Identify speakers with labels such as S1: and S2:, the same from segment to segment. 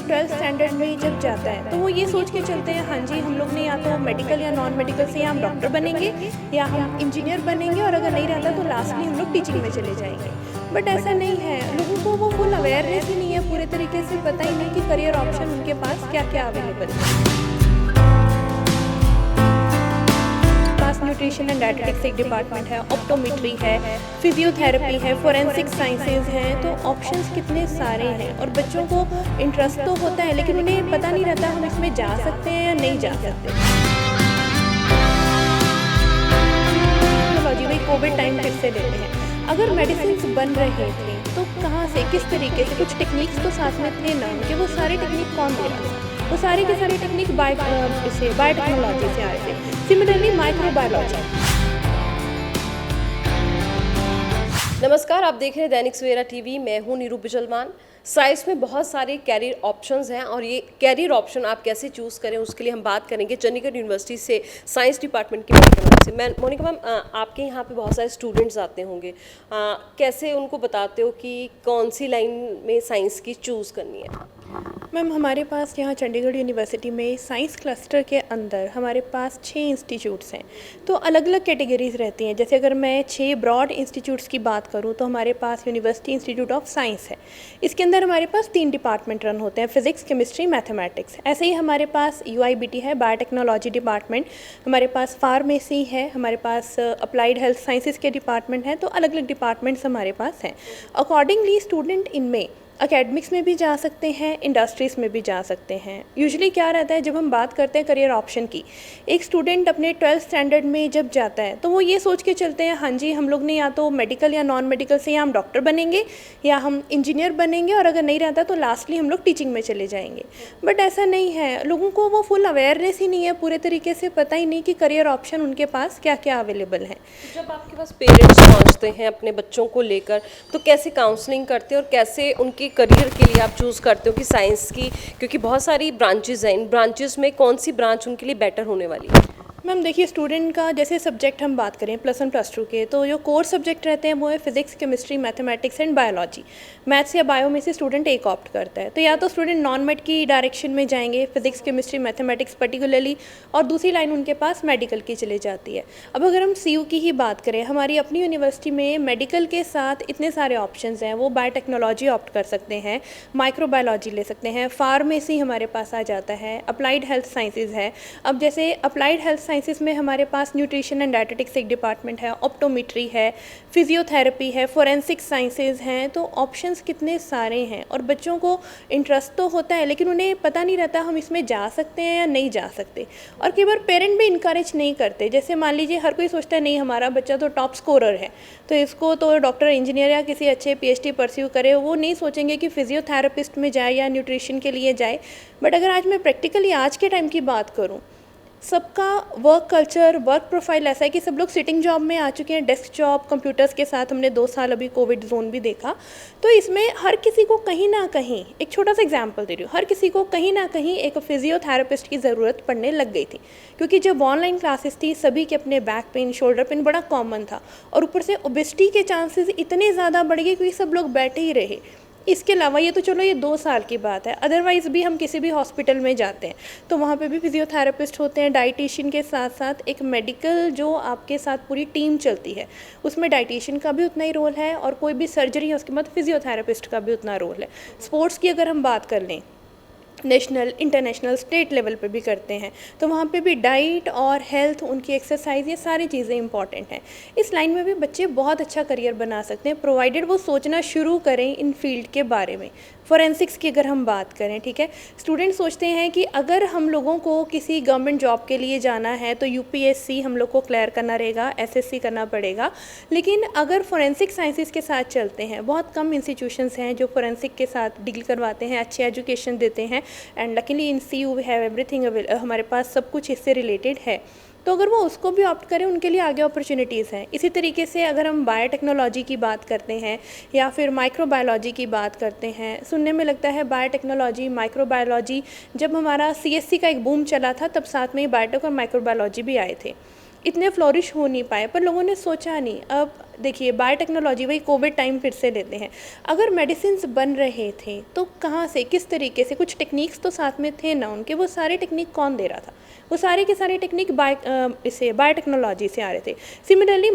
S1: अपने 12th standard में जब जाता है तो वो ये सोच के चलते हैं हाँ जी हम लोग ने या तो मेडिकल या नॉन मेडिकल से या हम डॉक्टर बनेंगे या हम इंजीनियर बनेंगे, और अगर नहीं रहता तो लास्टली हम लोग टीचिंग में चले जाएंगे। बट ऐसा नहीं है, लोगों को वो फुल अवेयरनेस ही नहीं है, पूरे तरीके से पता ही नहीं कि करियर ऑप्शन उनके पास क्या क्या अवेलेबल है। न्यूट्रिशन एंड डायटेटिक्स एक डिपार्टमेंट है, ऑप्टोमेट्री है, फिजियोथेरेपी है, फोरेंसिक साइंसेज हैं, तो ऑप्शंस कितने सारे हैं। और बच्चों को इंटरेस्ट तो होता है लेकिन उन्हें पता नहीं रहता हम इसमें जा सकते हैं या नहीं जा सकते। टेक्नोलॉजी, वही कोविड टाइम फिर से लेते हैं, अगर मेडिसिन बन रहे थे तो कहाँ से किस तरीके से, कुछ टेक्निक्स तो साथ में थे ना उनके, वो सारे टेक्निक कौन दे रहा था? वो सारे के सारे टेक्निक बायोटेक्नोलॉजी से आ रहे थे। Similarly microbiology.
S2: नमस्कार, आप देख रहे हैं दैनिक सवेरा टीवी। मैं हूं नीरू बिजलमान। साइंस में बहुत सारे कैरियर ऑप्शंस हैं और ये कैरियर ऑप्शन आप कैसे चूज़ करें उसके लिए हम बात करेंगे चंडीगढ़ यूनिवर्सिटी से साइंस डिपार्टमेंट की मोनिका मैम से। मैं मोनिका मैम, आपके यहाँ पे बहुत सारे स्टूडेंट्स आते होंगे, कैसे उनको बताते हो कि कौन सी लाइन में साइंस की चूज़ करनी है?
S1: मैम, हमारे पास यहाँ चंडीगढ़ यूनिवर्सिटी में साइंस क्लस्टर के अंदर हमारे पास 6 इंस्टीट्यूट्स हैं, तो अलग अलग कैटेगरीज रहती हैं। जैसे अगर मैं 6 ब्रॉड इंस्टीट्यूट्स की बात करूँ तो हमारे पास यूनिवर्सिटी इंस्टीट्यूट ऑफ साइंस है, इसके अंदर हमारे पास 3 डिपार्टमेंट रन होते हैं, फिजिक्स, केमिस्ट्री, मैथमेटिक्स। ऐसे ही हमारे पास UIBT है, बायोटेक्नोलॉजी डिपार्टमेंट, हमारे पास फार्मेसी है, हमारे पास अप्लाइड हेल्थ साइंसेज के डिपार्टमेंट हैं, तो अलग अलग डिपार्टमेंट्स हमारे पास हैं। अकॉर्डिंगली स्टूडेंट इनमें अकेडमिक्स में भी जा सकते हैं, इंडस्ट्रीज़ में भी जा सकते हैं। यूजुअली क्या रहता है, जब हम बात करते हैं करियर ऑप्शन की, एक स्टूडेंट अपने 12th स्टैंडर्ड में जब जाता है तो वो ये सोच के चलते हैं हाँ जी हम लोग ने या तो मेडिकल या नॉन मेडिकल से या हम डॉक्टर बनेंगे या हम इंजीनियर बनेंगे, और अगर नहीं रहता तो लास्टली हम लोग टीचिंग में चले जाएंगे। बट ऐसा नहीं है, लोगों को वो फुल अवेयरनेस ही नहीं है, पूरे तरीके से पता ही नहीं कि करियर ऑप्शन उनके पास क्या क्या अवेलेबल है।
S2: जब आपके पास पेरेंट्स पहुँचते हैं अपने बच्चों को लेकर, तो कैसे काउंसलिंग करते हैं और कैसे उनकी करियर के लिए आप चूज़ करते हो कि साइंस की, क्योंकि बहुत सारी ब्रांचेज हैं, इन ब्रांचेज में कौन सी ब्रांच उनके लिए बेटर होने वाली है?
S1: मैम देखिए, स्टूडेंट का जैसे सब्जेक्ट हम बात करें +1 +2 के, तो जो कोर सब्जेक्ट रहते हैं वो है physics, chemistry, mathematics and biology. Maths या बायो में से स्टूडेंट एक ऑप्ट करता है, तो या तो स्टूडेंट नॉन मेड की डायरेक्शन में जाएंगे, फिजिक्स, केमिस्ट्री, मैथमेटिक्स पर्टिकुलरली, और दूसरी लाइन उनके पास मेडिकल की चली जाती है। अब अगर हम CU की ही बात करें, हमारी अपनी यूनिवर्सिटी में मेडिकल के साथ इतने सारे ऑप्शंस हैं, वो बायोटेक्नोलॉजी ऑप्ट कर सकते हैं, माइक्रोबायोलॉजी ले सकते हैं, फार्मेसी हमारे पास आ जाता है, अप्लाइड हेल्थ साइंसेज है। अब जैसे अप्लाइड हेल्थ साइंसेज में हमारे पास न्यूट्रिशन एंड डायटेटिक्स एक डिपार्टमेंट है, ऑप्टोमेट्री है, फिजियोथेरेपी है, फोरेंसिक साइंसेज हैं, तो ऑप्शंस कितने सारे हैं। और बच्चों को इंटरेस्ट तो होता है लेकिन उन्हें पता नहीं रहता हम इसमें जा सकते हैं या नहीं जा सकते। और कई बार पेरेंट भी इनकरेज नहीं करते। जैसे मान लीजिए हर कोई सोचता है नहीं हमारा बच्चा तो टॉप स्कोरर है तो इसको तो डॉक्टर, इंजीनियर या किसी अच्छे PhD परस्यू करे, वो नहीं सोचेंगे कि फिजियोथेरेपिस्ट में जाए या न्यूट्रिशन के लिए जाए। बट अगर आज मैं प्रैक्टिकली आज के टाइम की बात करूँ, सबका वर्क कल्चर, वर्क प्रोफाइल ऐसा है कि सब लोग सिटिंग जॉब में आ चुके हैं, डेस्क जॉब, कंप्यूटर्स के साथ। हमने 2 साल अभी कोविड जोन भी देखा, तो इसमें हर किसी को कहीं ना कहीं, एक छोटा सा एग्जांपल दे रही हूँ, हर किसी को कहीं ना कहीं एक फिजियोथेरेपिस्ट की ज़रूरत पड़ने लग गई थी। क्योंकि जब ऑनलाइन क्लासेस थी सभी के अपने बैक पेन, शोल्डर पेन बड़ा कॉमन था, और ऊपर से ओबेसिटी के चांसेस इतने ज़्यादा बढ़ गए क्योंकि सब लोग बैठे ही रहे। इसके अलावा ये तो चलो ये 2 साल की बात है, अदरवाइज़ भी हम किसी भी हॉस्पिटल में जाते हैं तो वहाँ पे भी फिजियोथेरेपिस्ट होते हैं। डाइटिशियन के साथ साथ एक मेडिकल जो आपके साथ पूरी टीम चलती है, उसमें डाइटिशियन का भी उतना ही रोल है, और कोई भी सर्जरी है उसके बाद फिजियोथेरेपिस्ट का भी उतना रोल है। स्पोर्ट्स की अगर हम बात कर लें, नेशनल, इंटरनेशनल, स्टेट लेवल पे भी करते हैं, तो वहाँ पे भी डाइट और हेल्थ, उनकी एक्सरसाइज, ये सारी चीज़ें इंपॉर्टेंट हैं। इस लाइन में भी बच्चे बहुत अच्छा करियर बना सकते हैं, प्रोवाइडेड वो सोचना शुरू करें इन फील्ड के बारे में। फोरेंसिक्स की अगर हम बात करें, ठीक है, स्टूडेंट सोचते हैं कि अगर हम लोगों को किसी गवर्नमेंट जॉब के लिए जाना है तो UPSC हम लोग को क्लियर करना रहेगा, SSC करना पड़ेगा। लेकिन अगर फोरेंसिक साइंसेज के साथ चलते हैं, बहुत कम इंस्टीट्यूशंस हैं जो फोरेंसिक के साथ डील करवाते हैं, अच्छी एजुकेशन देते हैं, and luckily in CU we have everything, हमारे पास सब कुछ इससे रिलेटेड है। तो अगर वो उसको भी ऑप्ट करें, उनके लिए आगे अपॉर्चुनिटीज़ हैं। इसी तरीके से अगर हम बायोटेक्नोलॉजी की बात करते हैं या फिर माइक्रोबायोलॉजी की बात करते हैं, सुनने में लगता है बायोटेक्नोलॉजी, माइक्रोबायोलॉजी, जब हमारा CSC का एक बूम चला था तब साथ में ही बायोटेक और माइक्रोबायोलॉजी भी आए थे। इतने फ्लोरिश हो नहीं पाए, पर लोगों ने सोचा नहीं। अब देखिए बायोटेक्नोलॉजी, वही कोविड टाइम फिर से लेते हैं, अगर मेडिसिन्स बन रहे थे तो कहाँ से, किस तरीके से, कुछ टेक्निक्स तो साथ में थे ना उनके, वो सारे टेक्निक कौन दे रहा था? वो सारे के सारे टेक्निक इसे बायोटेक्नोलॉजी से आ रहे थे। सिमिलरली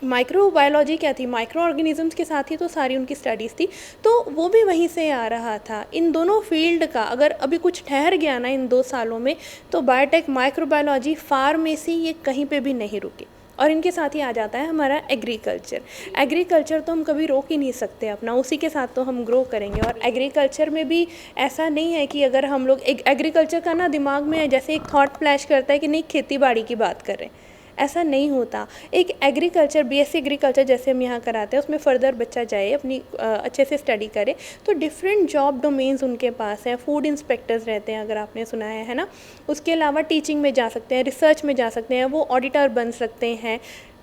S1: माइक्रोबायोलॉजी क्या थी? माइक्रो ऑर्गेनिजम्स के साथ ही तो सारी उनकी स्टडीज़ थी, तो वो भी वहीं से आ रहा था। इन दोनों फील्ड का अगर अभी कुछ ठहर गया ना इन 2 सालों में, तो बायोटेक, माइक्रोबायोलॉजी, फार्मेसी, ये कहीं पे भी नहीं रुके। और इनके साथ ही आ जाता है हमारा एग्रीकल्चर तो हम कभी रोक ही नहीं सकते अपना, उसी के साथ तो हम ग्रो करेंगे। और एग्रीकल्चर में भी ऐसा नहीं है कि अगर हम लोग एग्रीकल्चर का ना दिमाग में जैसे एक थॉट फ्लैश करता है कि नहीं खेती बाड़ी की बात कर रहे हैं, ऐसा नहीं होता। एक एग्रीकल्चर, बीएससी एग्रीकल्चर जैसे हम यहाँ कराते हैं, उसमें फ़र्दर बच्चा जाए, अपनी अच्छे से स्टडी करे, तो डिफरेंट जॉब डोमेन्स उनके पास हैं। फूड इंस्पेक्टर्स रहते हैं, अगर आपने सुना है ना। उसके अलावा टीचिंग में जा सकते हैं, रिसर्च में जा सकते हैं, वो ऑडिटर बन सकते हैं।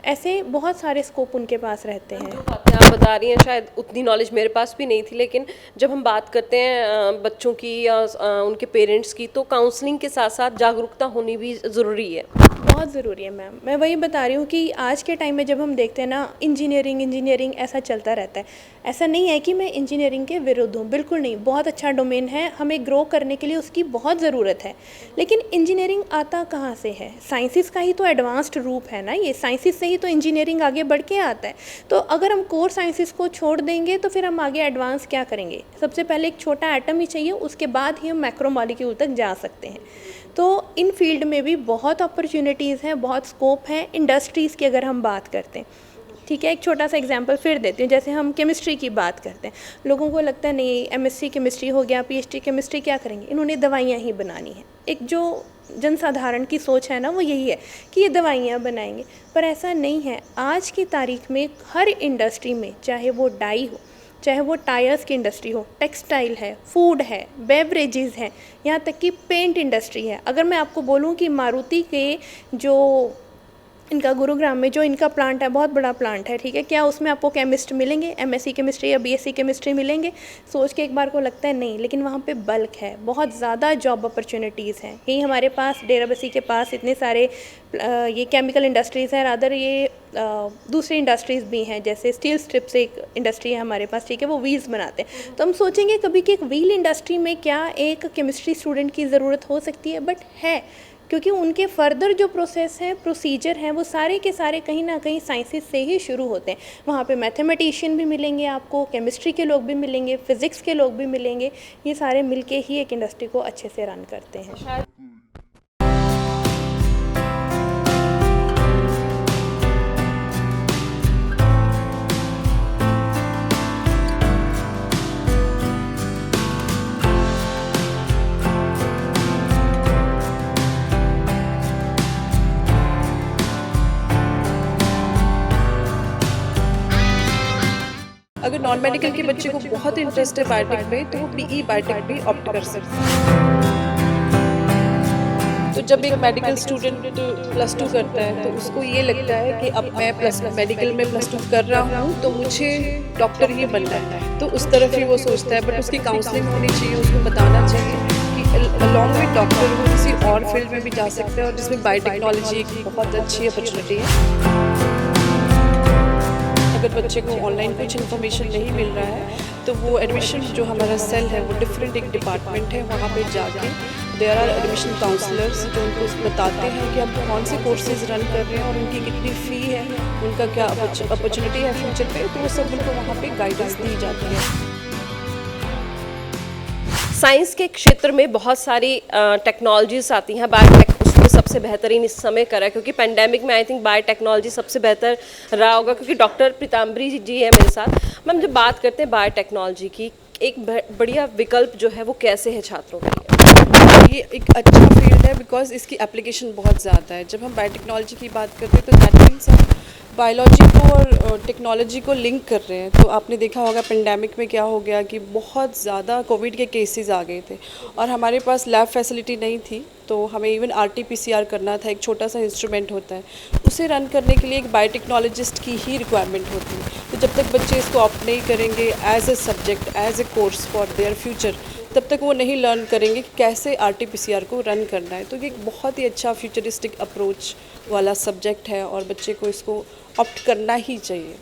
S1: ऐसे बहुत सारे स्कोप उनके पास रहते हैं।
S2: जो बातें आप बता रही हैं शायद उतनी नॉलेज मेरे पास भी नहीं थी, लेकिन जब हम बात करते हैं बच्चों की या उनके पेरेंट्स की, तो काउंसलिंग के साथ साथ जागरूकता होनी भी ज़रूरी है।
S1: बहुत ज़रूरी है मैम। मैं वही बता रही हूँ कि आज के टाइम में जब हम देखते हैं ना, इंजीनियरिंग ऐसा चलता रहता है। ऐसा नहीं है कि मैं इंजीनियरिंग के विरुद्ध हूँ, बिल्कुल नहीं। बहुत अच्छा डोमेन है, हमें ग्रो करने के लिए उसकी बहुत ज़रूरत है। लेकिन इंजीनियरिंग आता कहाँ से है? साइंसिस का ही तो एडवांस्ड रूप है ना ये, साइंसिस से ही तो इंजीनियरिंग आगे बढ़ के आता है। तो अगर हम कोर साइंसिस को छोड़ देंगे तो फिर हम आगे एडवांस क्या करेंगे? सबसे पहले एक छोटा एटम ही चाहिए, उसके बाद ही हम मैक्रो मॉलिक्यूल तक जा सकते हैं। तो इन फील्ड में भी बहुत अपॉर्चुनिटीज़ हैं, बहुत स्कोप है। इंडस्ट्रीज़ की अगर हम बात करते हैं, ठीक है, एक छोटा सा एग्जांपल फिर देती हूँ। जैसे हम केमिस्ट्री की बात करते हैं, लोगों को लगता है नहीं एमएससी केमिस्ट्री हो गया, पीएचडी केमिस्ट्री क्या करेंगे, इन्होंने दवाइयाँ ही बनानी है। एक जो जनसाधारण की सोच है ना, वो यही है कि ये दवाइयाँ बनाएंगे, पर ऐसा नहीं है। आज की तारीख में हर इंडस्ट्री में, चाहे वो डाई हो, चाहे वो टायर्स की इंडस्ट्री हो, टेक्सटाइल है, फूड है, बेवरेजेस हैं, यहाँ तक कि पेंट इंडस्ट्री है। अगर मैं आपको बोलूँ कि मारुति के जो इनका गुरुग्राम में जो इनका प्लांट है, बहुत बड़ा प्लांट है, ठीक है, क्या उसमें आपको केमिस्ट मिलेंगे, एमएससी केमिस्ट्री या बीएससी केमिस्ट्री मिलेंगे? सोच के एक बार को लगता है नहीं, लेकिन वहाँ पे बल्क है, बहुत ज़्यादा जॉब अपॉर्चुनिटीज़ हैं। यही हमारे पास डेराबस्सी के पास इतने सारे ये केमिकल इंडस्ट्रीज़ हैं, रादर ये दूसरी इंडस्ट्रीज़ भी हैं, जैसे स्टील स्ट्रिप्स एक इंडस्ट्री है हमारे पास, ठीक है, वो व्हील्स बनाते हैं। तो हम सोचेंगे कभी कि एक व्हील इंडस्ट्री में क्या एक केमिस्ट्री स्टूडेंट की ज़रूरत हो सकती है? बट है, क्योंकि उनके फर्दर जो प्रोसेस हैं, प्रोसीजर हैं, वो सारे के सारे कहीं ना कहीं साइंसेस से ही शुरू होते हैं। वहाँ पे मैथमेटिशियन भी मिलेंगे आपको, केमिस्ट्री के लोग भी मिलेंगे, फिज़िक्स के लोग भी मिलेंगे। ये सारे मिलके ही एक इंडस्ट्री को अच्छे से रन करते हैं।
S3: अगर नॉन मेडिकल के बच्चे को बहुत इंटरेस्ट है बायोटेक में, तो वो बीई बायोटेक भी ऑप्ट कर सकते हैं। तो जब एक मेडिकल स्टूडेंट +2 करता है, तो उसको ये लगता है कि अब मैं मेडिकल में +2 कर रहा हूँ, तो मुझे डॉक्टर ही बनना है, तो उस तरफ ही वो सोचता है। बट उसकी काउंसलिंग होनी चाहिए, उसको बताना चाहिए कि अलॉन्ग विद डॉक्टर वो किसी और फील्ड में भी जा सकते हैं, और जिसमें बायोटेक्नोलॉजी एक बहुत अच्छी अपॉर्चुनिटी है। अगर बच्चे को ऑनलाइन कुछ इन्फॉर्मेशन नहीं मिल रहा है, तो वो एडमिशन जो हमारा सेल है, वो डिफरेंट एक डिपार्टमेंट है, वहाँ पे जाके देयर आर एडमिशन काउंसलर्स जो उनको बताते हैं कि हम कौन से कोर्सेज रन कर रहे हैं और उनकी कितनी फ़ी है, उनका क्या अपॉर्चुनिटी है फ्यूचर पे, तो वो सब उनको वहाँ पे गाइडेंस दी जाती है।
S2: साइंस के क्षेत्र में बहुत सारी टेक्नोलॉजीज आती हैं। बायोटेक उसमें सबसे बेहतरीन इस समय करा है, क्योंकि पेंडेमिक में आई थिंक बायोटेक्नोलॉजी सबसे बेहतर रहा होगा, क्योंकि डॉक्टर पीताम्बरी जी है मेरे साथ। मैम, जब बात करते हैं बायोटेक्नोलॉजी की, एक बढ़िया विकल्प जो है वो कैसे है छात्रों के लिए?
S3: ये एक अच्छा फील्ड है बिकॉज इसकी एप्लीकेशन बहुत ज़्यादा है। जब हम बायोटेक्नोलॉजी की बात करते हैं, तो दैट मीन्स हम बायोलॉजी को और टेक्नोलॉजी को लिंक कर रहे हैं। तो आपने देखा होगा पेंडेमिक में क्या हो गया कि बहुत ज़्यादा कोविड के केसेस आ गए थे और हमारे पास लैब फैसिलिटी नहीं थी, तो हमें इवन RT-PCR करना था। एक छोटा सा इंस्ट्रूमेंट होता है, उसे रन करने के लिए एक बायोटेक्नोलॉजिस्ट की ही रिक्वायरमेंट होती है। तो जब तक बच्चे इसको ऑप्ट नहीं करेंगे as a subject, as a course for their future, तब तक वो नहीं लर्न करेंगे कि कैसे RT-PCR को रन करना है। तो ये एक बहुत ही अच्छा फ्यूचरिस्टिक अप्रोच वाला सब्जेक्ट है और बच्चे को इसको ऑप्ट करना ही चाहिए,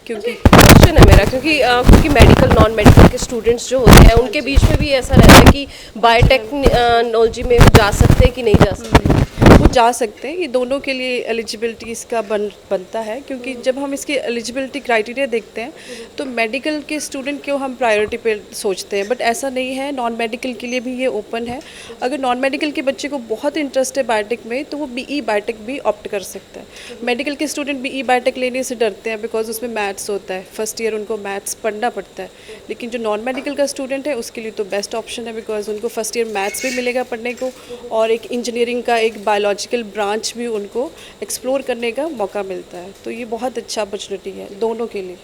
S3: क्योंकि
S2: क्वेश्चन है मेरा, क्योंकि मेडिकल नॉन मेडिकल के स्टूडेंट्स जो होते हैं उनके बीच में भी ऐसा रहता है कि बायोटेक्नोलॉजी में जा सकते हैं कि नहीं जा सकते।
S3: वो जा सकते हैं। ये दोनों के लिए एलिजिबिलिटी इसका बनता है, क्योंकि जब हम इसकी एलिजिबिलिटी क्राइटेरिया देखते हैं तो मेडिकल के स्टूडेंट को हम प्रायोरिटी पे सोचते हैं, बट ऐसा नहीं है। नॉन मेडिकल के लिए भी ये ओपन है। अगर नॉन मेडिकल के बच्चे को बहुत इंटरेस्ट है बायोटेक में तो वो BE बायोटेक भी ऑप्ट कर सकता है। मेडिकल के स्टूडेंट BE बायोटेक लेने से डरते हैं बिकॉज उसमें मैथ्स होता है, फर्स्ट ईयर उनको मैथ्स पढ़ना पड़ता है। लेकिन जो नॉन मेडिकल का स्टूडेंट है उसके लिए तो बेस्ट ऑप्शन है, बिकॉज उनको फर्स्ट ईयर मैथ्स भी मिलेगा पढ़ने को और एक इंजीनियरिंग का एक बायोलॉजिकल ब्रांच भी उनको एक्सप्लोर करने का मौका मिलता है। तो ये बहुत अच्छा अपॉर्चुनिटी है दोनों के लिए।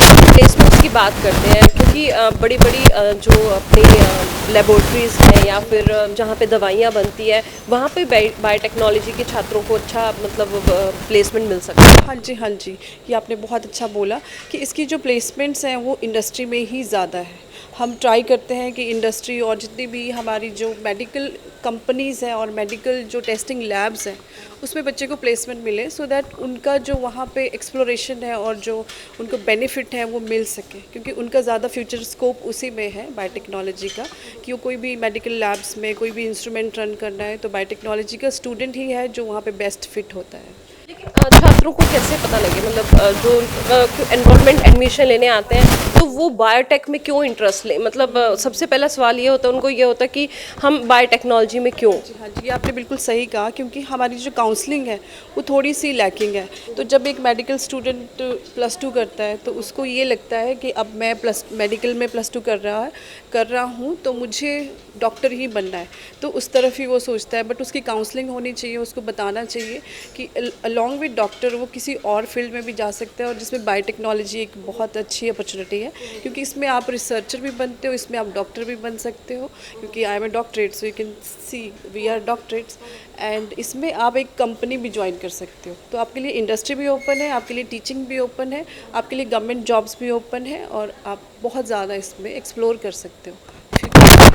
S2: प्लेसमेंट्स की बात करते हैं, क्योंकि बड़ी बड़ी जो अपनी लेबोरेटरीज़ हैं या फिर जहाँ पे दवाइयाँ बनती है वहाँ पे बायोटेक्नोलॉजी के छात्रों को अच्छा मतलब प्लेसमेंट मिल सकता है।
S3: हाँ जी, हाँ जी, ये आपने बहुत अच्छा बोला कि इसकी जो प्लेसमेंट्स हैं वो इंडस्ट्री में ही ज़्यादा है। हम ट्राई करते हैं कि इंडस्ट्री और जितनी भी हमारी जो मेडिकल कंपनीज़ हैं और मेडिकल जो टेस्टिंग लैब्स हैं उसमें बच्चे को प्लेसमेंट मिले, सो दैट उनका जो वहाँ पे एक्सप्लोरेशन है और जो उनको बेनिफिट है वो मिल सके, क्योंकि उनका ज़्यादा फ्यूचर स्कोप उसी में है बायोटेक्नोलॉजी का। कि वो कोई भी मेडिकल लैब्स में कोई भी इंस्ट्रूमेंट रन करना है तो बायोटेक्नोलॉजी का स्टूडेंट ही है जो वहाँ पे बेस्ट फिट होता है।
S2: लेकिन छात्रों को कैसे पता लगे, मतलब जो एनरोलमेंट एडमिशन लेने आते हैं तो वो बायोटेक में क्यों इंटरेस्ट लें? मतलब सबसे पहला सवाल ये होता है उनको, ये होता है कि हम बायोटेक्नोलॉजी में क्यों।
S3: हाँ जी, ये आपने बिल्कुल सही कहा, क्योंकि हमारी जो काउंसलिंग है वो थोड़ी सी लैकिंग है। तो जब एक मेडिकल स्टूडेंट +2 करता है तो उसको ये लगता है कि अब मैं मेडिकल में +2 कर रहा हूँ तो मुझे डॉक्टर ही बनना है, तो उस तरफ ही वो सोचता है। बट उसकी काउंसलिंग होनी चाहिए, उसको बताना चाहिए कि अलॉन्ग विद डॉक्टर वो किसी और फील्ड में भी जा सकते हैं, और जिसमें बायोटेक्नोलॉजी एक बहुत अच्छी अपॉर्चुनिटी है, क्योंकि इसमें आप रिसर्चर भी बनते हो, इसमें आप डॉक्टर भी बन सकते हो, क्योंकि I am a doctorate, so you can see we are doctorates. And इसमें आप एक कंपनी भी ज्वाइन कर सकते हो, तो आपके लिए इंडस्ट्री भी ओपन है, आपके लिए टीचिंग भी ओपन है, आपके लिए गवर्नमेंट जॉब्स भी ओपन है, और आप बहुत ज़्यादा इसमें एक्सप्लोर कर सकते हो।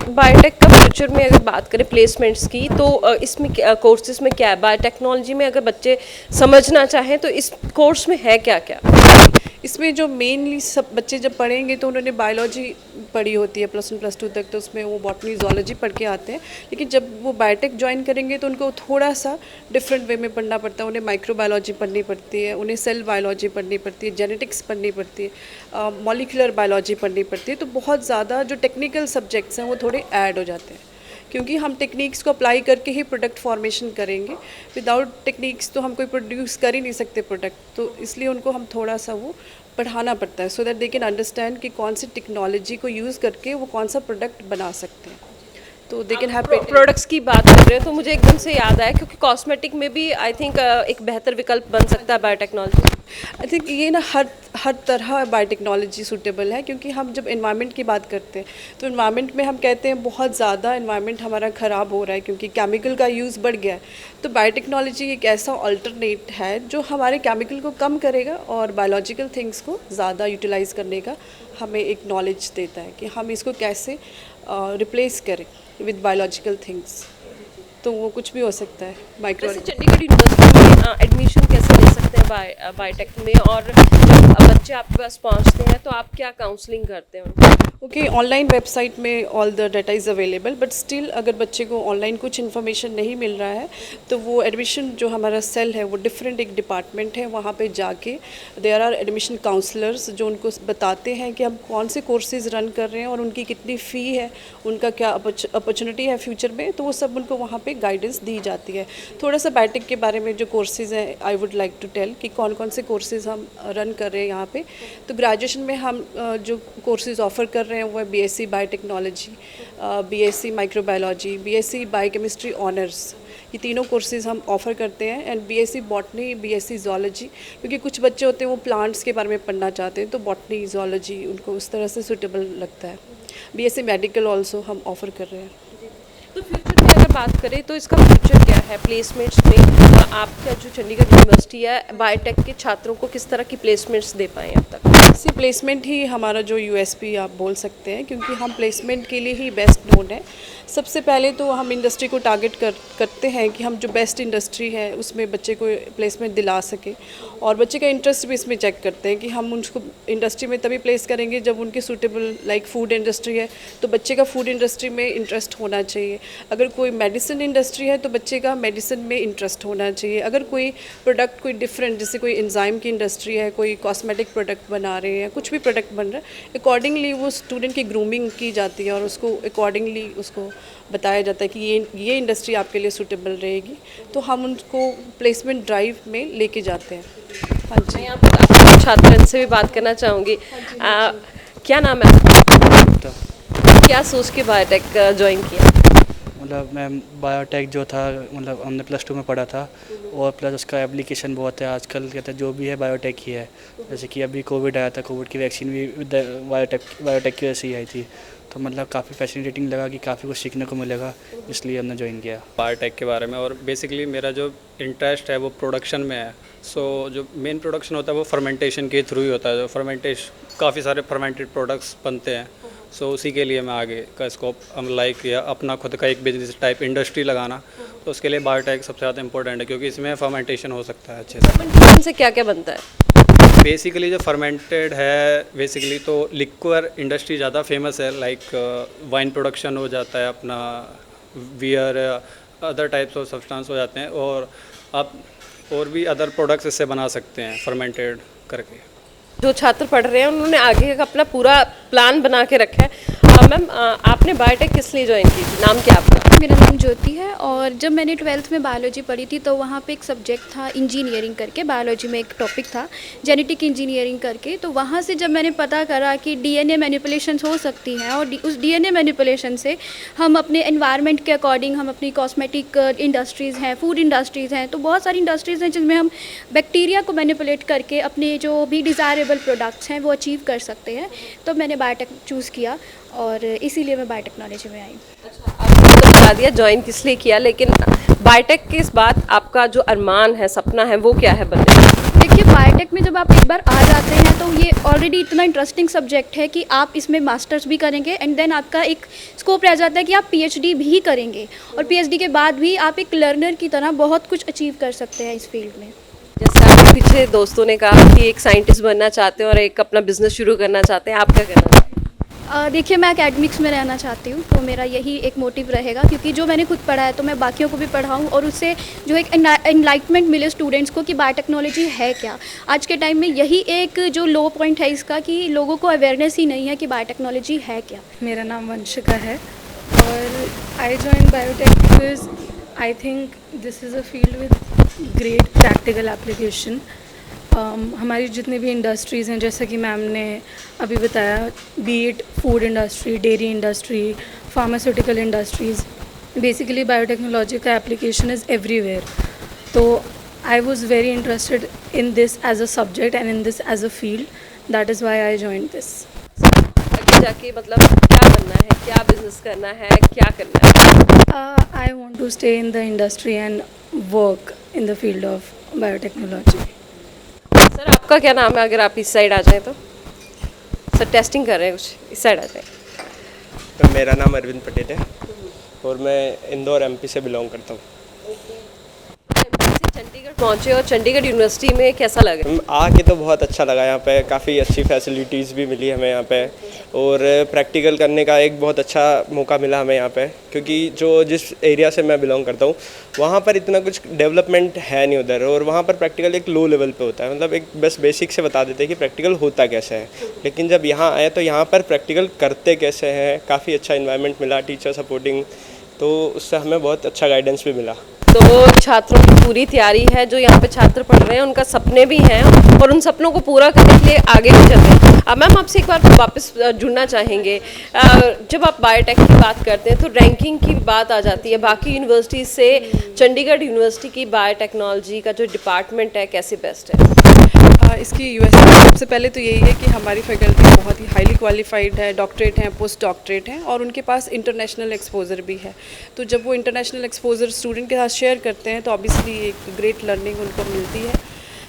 S2: बायोटेक का फ्यूचर में अगर बात करें प्लेसमेंट्स की, तो इसमें कोर्सेज में क्या है? बायोटेक्नोलॉजी में अगर बच्चे समझना चाहें तो इस कोर्स में है क्या क्या?
S3: इसमें जो मेनली सब बच्चे जब पढ़ेंगे तो उन्होंने बायोलॉजी पढ़ी होती है +1 +2 तक, तो उसमें वो बॉटनी ज़ूलॉजी पढ़ के आते हैं। लेकिन जब वो बायोटेक ज्वाइन करेंगे तो उनको थोड़ा सा डिफरेंट वे में पढ़ना पड़ता है। उन्हें माइक्रोबायोलॉजी पढ़नी पड़ती है, उन्हें सेल बायोलॉजी पढ़नी पड़ती है, जेनेटिक्स पढ़नी पड़ती है, मॉलिक्यूलर बायोलॉजी पढ़नी पड़ती है। तो बहुत ज़्यादा जो टेक्निकल सब्जेक्ट्स हैं वो थोड़े ऐड हो जाते हैं, क्योंकि हम टेक्निक्स को अप्लाई करके ही प्रोडक्ट फॉर्मेशन करेंगे। विदाउट टेक्निक्स तो हम कोई प्रोड्यूस कर ही नहीं सकते प्रोडक्ट, तो इसलिए उनको हम थोड़ा सा वो पढ़ाना पड़ता है, so that they can understand कि कौन सी टेक्नोलॉजी को यूज़ करके वो कौन सा प्रोडक्ट बना सकते हैं। तो दे कैन हैव
S2: प्रोडक्ट्स की बात कर रहे हैं तो मुझे एकदम से याद आया, क्योंकि कॉस्मेटिक में भी आई थिंक एक बेहतर विकल्प बन सकता है बायोटेक्नोलॉजी।
S3: आई थिंक ये ना हर तरह बायोटेक्नोलॉजी सूटेबल है, क्योंकि हम जब एनवायरनमेंट की बात करते हैं तो एनवायरनमेंट में हम कहते हैं बहुत ज़्यादा एनवायरनमेंट हमारा ख़राब हो रहा है क्योंकि केमिकल का यूज़ बढ़ गया है। तो बायोटेक्नोलॉजी एक ऐसा अल्टरनेट है जो हमारे केमिकल को कम करेगा और बायोलॉजिकल थिंग्स को ज़्यादा यूटिलाइज़ करने का हमें एक नॉलेज देता है कि हम इसको कैसे रिप्लेस करें विद बायोलॉजिकल थिंग्स। तो वो कुछ भी हो सकता है माइक्रो।
S2: चंडीगढ़ यूनिवर्सिटी में एडमिशन कैसे ले सकते हैं बायोटेक में, और जब बच्चे आपके पास पहुंचते हैं तो आप क्या काउंसलिंग करते हैं?
S3: ओके, ऑनलाइन वेबसाइट में all the data is available, but still अगर बच्चे को ऑनलाइन कुछ इन्फॉर्मेशन नहीं मिल रहा है तो वो एडमिशन जो हमारा सेल है वो डिफरेंट एक डिपार्टमेंट है, वहाँ पे जाके देयर आर एडमिशन काउंसलर्स जो उनको बताते हैं कि हम कौन से कोर्सेज़ रन कर रहे हैं और उनकी कितनी फ़ी है, उनका क्या अपॉर्चुनिटी है फ्यूचर में, तो वो सब उनको वहाँ पे गाइडेंस दी जाती है। थोड़ा सा बायोटेक के बारे में जो कोर्सेज़ हैं I would like to tell कि कौन कौन से कोर्सेज़ हम रन कर रहे हैं यहाँ पे। तो ग्रेजुएशन में हम जो कोर्सेज़ ऑफ़र कर रहे हैं वो है BSc biotechnology, BSc microbiology, BSc biochemistry honours, ये तीनों कोर्सेज़ हम ऑफ़र करते हैं। And BSc botany, BSc zoology, क्योंकि कुछ बच्चे होते हैं वो प्लांट्स के बारे में पढ़ना चाहते हैं तो बॉटनी ज़ूलॉजी उनको उस तरह से सूटेबल लगता है। BSc मेडिकल ऑल्सो हम ऑफ़र कर रहे हैं।
S2: तो फ्यूचर में अगर बात करें तो इसका फ्यूचर क्या है प्लेसमेंट्स में? आपका जो चंडीगढ़ यूनिवर्सिटी है बायोटेक के छात्रों को किस तरह की प्लेसमेंट्स दे पाए अब तक?
S3: सी प्लेसमेंट ही हमारा जो यूएसपी आप बोल सकते हैं, क्योंकि हम प्लेसमेंट के लिए ही बेस्ट नोन है। सबसे पहले तो हम इंडस्ट्री को टारगेट करते हैं कि हम जो बेस्ट इंडस्ट्री है उसमें बच्चे को प्लेसमेंट दिला सके, और बच्चे का इंटरेस्ट भी इसमें चेक करते हैं कि हम उनको इंडस्ट्री में तभी प्लेस करेंगे जब उनके सूटेबल, लाइक फूड इंडस्ट्री है तो बच्चे का फूड इंडस्ट्री में इंटरेस्ट होना चाहिए। अगर कोई मेडिसिन इंडस्ट्री है तो बच्चे का मेडिसिन में इंटरेस्ट होना चाहिए। अगर कोई प्रोडक्ट कोई डिफरेंट, जैसे कोई एंजाइम की इंडस्ट्री है, कोई कॉस्मेटिक प्रोडक्ट बना रहे हैं, कुछ भी प्रोडक्ट बन रहा है, अकॉर्डिंगली वो स्टूडेंट की ग्रूमिंग की जाती है और उसको अकॉर्डिंगली उसको बताया जाता है कि ये इंडस्ट्री आपके लिए सूटेबल रहेगी, तो हम उनको प्लेसमेंट ड्राइव में लेके जाते हैं। हाँ जी।
S2: मैं यहाँ पर आपके छात्र इनसे भी बात करना चाहूँगी। क्या नाम है आपका? क्या सोच के बायोटेक ज्वाइन किया?
S4: मतलब मैम बायोटेक जो था, मतलब हमने +2 में पढ़ा था, और प्लस उसका एप्लीकेशन बहुत है आजकल। कहते हैं जो भी है बायोटेक ही है। जैसे कि अभी कोविड आया था, कोविड की वैक्सीन भी बायोटेक की वजह से ही आई थी। तो मतलब काफ़ी फैसिनेटिंग लगा कि काफ़ी कुछ सीखने को मिलेगा, इसलिए हमने ज्वाइन किया
S5: बायोटेक के बारे में। और बेसिकली मेरा जो इंटरेस्ट है वो प्रोडक्शन में है। सो जो मेन प्रोडक्शन होता है वो फर्मेंटेशन के थ्रू ही होता है। जो फर्मेंटेशन, काफ़ी सारे फर्मेंटेड प्रोडक्ट्स बनते हैं। सो उसी के लिए मैं आगे का स्कोप हम लाइक या अपना खुद का एक बिजनेस टाइप इंडस्ट्री लगाना, तो उसके लिए बायोटेक सबसे ज़्यादा इंपॉर्टेंट है, क्योंकि इसमें फर्मेंटेशन हो सकता है अच्छे से।
S2: फर्मेंटेशन से क्या क्या बनता है?
S5: बेसिकली जो फर्मेंटेड है, बेसिकली तो लिक्वर इंडस्ट्री ज़्यादा फेमस है। लाइक वाइन प्रोडक्शन हो जाता है, अपना beer, other types of substance हो जाते हैं, और आप और भी अदर प्रोडक्ट्स इससे बना सकते हैं फर्मेंटेड करके।
S2: जो छात्र पढ़ रहे हैं उन्होंने आगे का अपना पूरा प्लान बना के रखा है। मैम, आपने बायोटेक किस लिए ज्वाइन की थी? नाम क्या आपका?
S6: मेरा नाम ज्योति है, और जब मैंने 12th में बायोलॉजी पढ़ी थी तो वहाँ पे एक सब्जेक्ट था इंजीनियरिंग करके, बायोलॉजी में एक टॉपिक था जेनेटिक इंजीनियरिंग करके। तो वहाँ से जब मैंने पता करा कि डीएनए मैनिपुलेशंस हो सकती हैं, और उस डीएनए मैनिपुलेशन से हम अपने एनवायरनमेंट के अकॉर्डिंग, हम अपनी कॉस्मेटिक इंडस्ट्रीज़ हैं, फूड इंडस्ट्रीज़ हैं, तो बहुत सारी इंडस्ट्रीज़ हैं जिनमें हम बैक्टीरिया को मैनिपुलेट करके अपने जो भी डिज़ायरेबल प्रोडक्ट्स हैं वो अचीव कर सकते हैं। तो मैंने बायोटेक चूज़ किया और इसीलिए मैं बायोटेक्नोलॉजी में आई।
S2: आपने तो बता दिया ज्वाइन किस लिए किया, लेकिन बायोटेक के इस बाद आपका जो अरमान है, सपना है, वो क्या है बनने का?
S6: देखिए, बायोटेक में जब आप एक बार आ जाते हैं तो ये ऑलरेडी इतना इंटरेस्टिंग सब्जेक्ट है कि आप इसमें मास्टर्स भी करेंगे, एंड देन आपका एक स्कोप रह जाता है कि आप पीएचडी भी करेंगे, और पीएचडी के बाद भी आप एक लर्नर की तरह बहुत कुछ अचीव कर सकते हैं इस फील्ड में।
S2: जैसे आपके पीछे दोस्तों ने कहा कि एक साइंटिस्ट बनना चाहते हैं और एक अपना बिजनेस शुरू करना चाहते हैं, आप क्या करना चाहते हैं?
S6: देखिए, मैं एकेडमिक्स में रहना चाहती हूँ, तो मेरा यही एक मोटिव रहेगा, क्योंकि जो मैंने खुद पढ़ा है तो मैं बाकियों को भी पढ़ाऊँ, और उससे जो एक एनलाइटमेंट मिले स्टूडेंट्स को कि बायोटेक्नोलॉजी है क्या। आज के टाइम में यही एक जो लो पॉइंट है इसका, कि लोगों को अवेयरनेस ही नहीं है कि बायोटेक्नोलॉजी है क्या।
S7: मेरा नाम वंशिका है, और I join biotech because I think this is a field with great practical application. हमारी जितनी भी इंडस्ट्रीज़ हैं, जैसा कि मैम ने अभी बताया, be it food industry, dairy industry, pharmaceutical industries, basically biotechnology का एप्लीकेशन इज़ एवरीवेयर। तो I was very interested in this as a subject and in this as a field, that is why I join this.
S2: आगे जाके मतलब क्या बनना है, क्या business करना है, क्या करना है?
S7: I want to stay in the industry and work in the field of biotechnology.
S2: Sir, आपका क्या नाम है? अगर आप इस साइड आ जाएं तो। सर टेस्टिंग कर रहे हैं, कुछ इस साइड आ जाए।
S8: तो मेरा नाम अरविंद पटेल है, और मैं इंदौर एमपी से बिलोंग करता हूँ।
S2: चंडीगढ़ पहुँचे, और चंडीगढ़ यूनिवर्सिटी में कैसा लगा?
S8: आके तो बहुत अच्छा लगा। यहाँ पे काफ़ी अच्छी फैसिलिटीज़ भी मिली हमें यहाँ पे, और प्रैक्टिकल करने का एक बहुत अच्छा मौका मिला हमें यहाँ पे, क्योंकि जो जिस एरिया से मैं बिलोंग करता हूँ वहाँ पर इतना कुछ डेवलपमेंट है नहीं उधर, और वहाँ पर प्रैक्टिकल एक लो लेवल पे होता है। मतलब एक बस बेसिक से बता देते हैं कि प्रैक्टिकल होता कैसे है, लेकिन जब यहाँ आए तो यहाँ पर प्रैक्टिकल करते कैसे हैं, काफ़ी अच्छा इन्वायरमेंट मिला, टीचर सपोर्टिंग, तो उससे हमें बहुत अच्छा गाइडेंस भी मिला।
S2: तो छात्रों की पूरी तैयारी है, जो यहाँ पे छात्र पढ़ रहे हैं उनका सपने भी हैं, और उन सपनों को पूरा करने के लिए आगे भी चल रहे हैं। अब मैम, आपसे एक बार वापस जुड़ना चाहेंगे। जब आप बायोटेक की बात करते हैं तो रैंकिंग की बात आ जाती है, बाकी यूनिवर्सिटीज़ से चंडीगढ़ यूनिवर्सिटी की बायोटेक्नोलॉजी का जो डिपार्टमेंट है कैसे बेस्ट है?
S3: इसकी यूएसपी सबसे पहले तो यही है कि हमारी फैकल्टी बहुत ही हाईली क्वालिफाइड है, डॉक्टरेट हैं, पोस्ट डॉक्टरेट हैं, और उनके पास इंटरनेशनल एक्सपोजर भी है। तो जब वो इंटरनेशनल एक्सपोजर स्टूडेंट के साथ शेयर करते हैं तो ऑब्वियसली एक ग्रेट लर्निंग उनको मिलती है।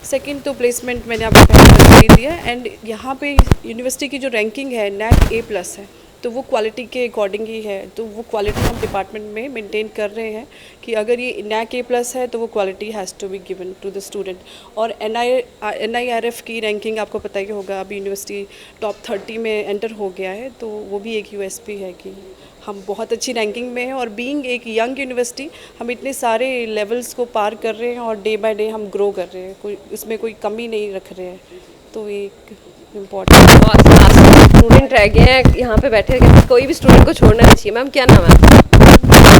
S3: सेकंड तो प्लेसमेंट मैंने आपको पहले बता ही दिया। एंड यहाँ पे यूनिवर्सिटी की जो रैंकिंग है NAC A+ है, तो वो क्वालिटी के अकॉर्डिंग ही है। तो वो क्वालिटी हम डिपार्टमेंट में मेंटेन कर रहे हैं कि अगर ये NAC A+ है तो वो quality has to be given to the student. और NIRF की रैंकिंग आपको पता ही होगा, अभी यूनिवर्सिटी टॉप 30 में एंटर हो गया है, तो वो भी एक USP है कि हम बहुत अच्छी रैंकिंग में हैं। और बीइंग एक यंग यूनिवर्सिटी हम इतने सारे लेवल्स को पार कर रहे हैं और डे बाय डे हम ग्रो कर रहे हैं, कोई इसमें कोई कमी नहीं रख रहे हैं, तो एक इम्पॉर्टेंट।
S2: बहुत लास्ट स्टूडेंट रह गए हैं यहाँ पे बैठे हैं, कोई भी स्टूडेंट को छोड़ना नहीं चाहिए। मैम क्या नाम है?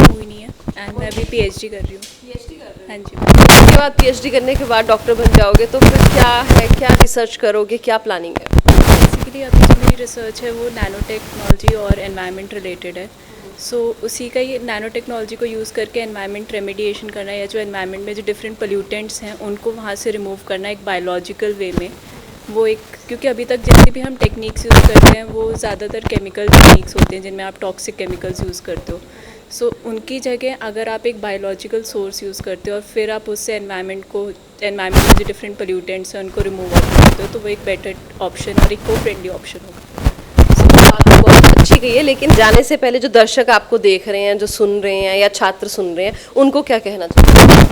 S9: हुई नहीं है एंड मैं अभी PhD कर रही हूँ। हाँ जी।
S2: उसके बाद PhD करने के बाद डॉक्टर बन जाओगे, तो फिर क्या है, क्या रिसर्च करोगे, क्या प्लानिंग है?
S9: बेसिकली अभी जो मेरी रिसर्च है वो नैनो टेक्नोलॉजी और एनवायरनमेंट रिलेटेड है। सो उसी का ही नैनो टेक्नोलॉजी को यूज़ करके एनवायरनमेंट रेमेडिएशन करना, या जो एनवायरनमेंट में जो डिफरेंट पोल्यूटेंट्स हैं उनको वहाँ से रिमूव करना एक बायोलॉजिकल वे में। वो एक, क्योंकि अभी तक जितनी भी हम टेक्निक्स यूज़ करते हैं वो ज़्यादातर केमिकल टेक्निक्स होते हैं जिनमें आप टॉक्सिक केमिकल्स यूज़ करते हो। सो उनकी जगह अगर आप एक बायोलॉजिकल सोर्स यूज़ करते हो और फिर आप उससे एनवायरनमेंट में जो डिफरेंट पोल्यूटेंट्स हैं उनको रिमूव आउट करते हो, तो वो एक बेटर ऑप्शन और एक को फ्रेंडली ऑप्शन होगा।
S2: बात तो बहुत अच्छी कही है, लेकिन जाने से पहले जो दर्शक आपको देख रहे हैं, जो सुन रहे हैं या छात्र सुन रहे हैं, उनको क्या कहना चाहिए?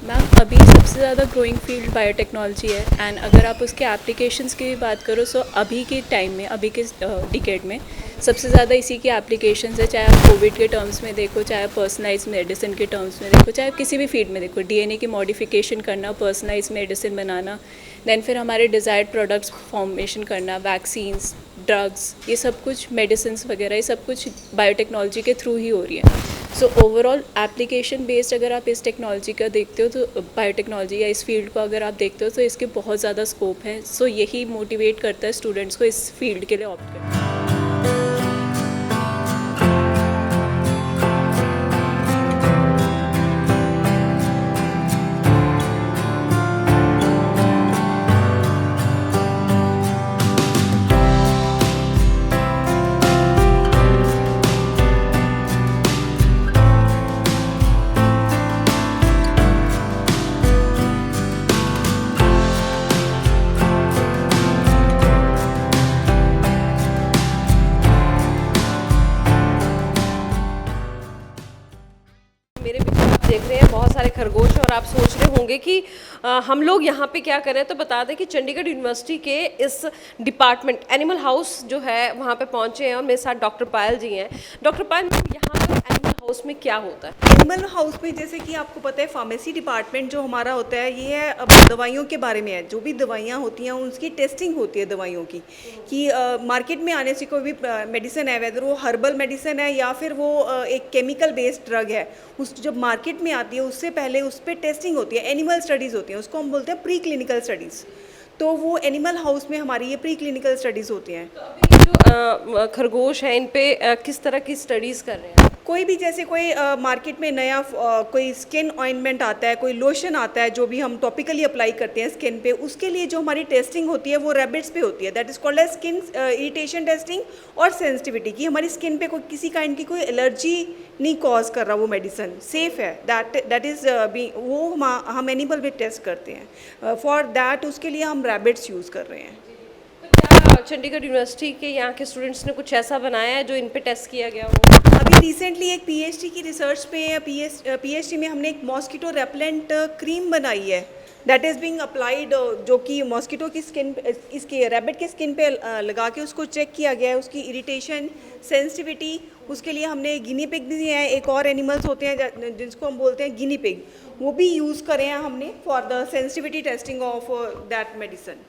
S9: मैम अभी सबसे ज़्यादा ग्रोइंग फील्ड बायोटेक्नोलॉजी है एंड अगर आप उसके एप्लीकेशंस की भी बात करो, सो अभी के टाइम में, अभी के डिकेड में सबसे ज़्यादा इसी की एप्लीकेशंस है। चाहे आप कोविड के टर्म्स में देखो, चाहे आप पर्सनलाइज मेडिसिन के टर्म्स में देखो, चाहे आप किसी भी फील्ड में देखो, DNA की मॉडिफिकेशन करना, पर्सनलाइज मेडिसिन बनाना, देन फिर हमारे डिज़ायर्ड प्रोडक्ट्स फॉर्मेशन करना, वैक्सीन्स, ड्रग्स, ये सब कुछ मेडिसिन्स वगैरह, ये सब कुछ बायोटेक्नोलॉजी के थ्रू ही हो रही है। सो ओवरऑल एप्लीकेशन बेस्ड अगर आप इस टेक्नोलॉजी का देखते हो, तो बायोटेक्नोलॉजी या इस फील्ड को अगर आप देखते हो, तो इसके बहुत ज़्यादा स्कोप है। सो यही मोटिवेट करता है स्टूडेंट्स को इस फील्ड के लिए ऑप्ट करना।
S2: मेरे पीछे आप देख रहे हैं बहुत सारे खरगोश, और आप सोच रहे होंगे कि हम लोग यहाँ पे क्या कर रहे हैं। तो बता दें कि चंडीगढ़ यूनिवर्सिटी के इस डिपार्टमेंट एनिमल हाउस जो है वहाँ पे पहुँचे हैं, और मेरे साथ डॉक्टर पायल जी हैं। डॉक्टर पायल, यहाँ पे एनिमल हाउस में क्या होता है?
S10: एनिमल हाउस में जैसे कि आपको पता है, फार्मेसी डिपार्टमेंट जो हमारा होता है, ये है अब दवाइयों के बारे में है। जो भी दवाइयाँ होती हैं उसकी टेस्टिंग होती है दवाइयों की, कि मार्केट में आने से कोई भी मेडिसिन है, वेदर वो हर्बल मेडिसिन है या फिर वो एक केमिकल बेस्ड ड्रग है, उस जब मार्केट में आती है उससे पहले उस पर टेस्टिंग होती है, एनिमल स्टडीज़ होती हैं, उसको हम बोलते हैं प्री क्लिनिकल स्टडीज़। तो वो एनिमल हाउस में हमारी ये प्री क्लिनिकल स्टडीज़ होती हैं।
S2: तो अभी जो खरगोश हैं, इन पे किस तरह की स्टडीज़ कर रहे हैं?
S10: कोई भी जैसे कोई मार्केट में नया कोई स्किन ऑइंटमेंट आता है, कोई लोशन आता है जो भी हम टॉपिकली अप्लाई करते हैं स्किन पे, उसके लिए जो हमारी टेस्टिंग होती है वो रैबिट्स पे होती है। That is called as skin irritation testing और सेंसिटिविटी, की हमारी स्किन पे कोई किसी काइंड की कोई एलर्जी नहीं कॉज कर रहा, वो मेडिसिन सेफ़ है। दैट इज़ वो हम एनिमल पे टेस्ट करते हैं। फॉर दैट उसके लिए हम रैबिट्स यूज़ कर रहे हैं।
S2: क्या चंडीगढ़ यूनिवर्सिटी के यहाँ के स्टूडेंट्स ने कुछ ऐसा बनाया है जो इन पे टेस्ट किया गया हो?
S10: अभी रिसेंटली एक PhD की रिसर्च पे PhD में हमने एक मॉस्किटो रेपेलेंट क्रीम बनाई है, दैट इज़ बीइंग अप्लाइड, जो कि मॉस्किटो की स्किन, इसके रैबिट के स्किन पे लगा के उसको चेक किया गया है, उसकी इरिटेशन, सेंसिटिविटी। उसके लिए हमने गिनी पिग भी है, एक और एनिमल्स होते हैं जिसको हम बोलते हैं गिनी पिग, वो भी यूज़ करे हैं हमने for the sensitivity testing of that medicine.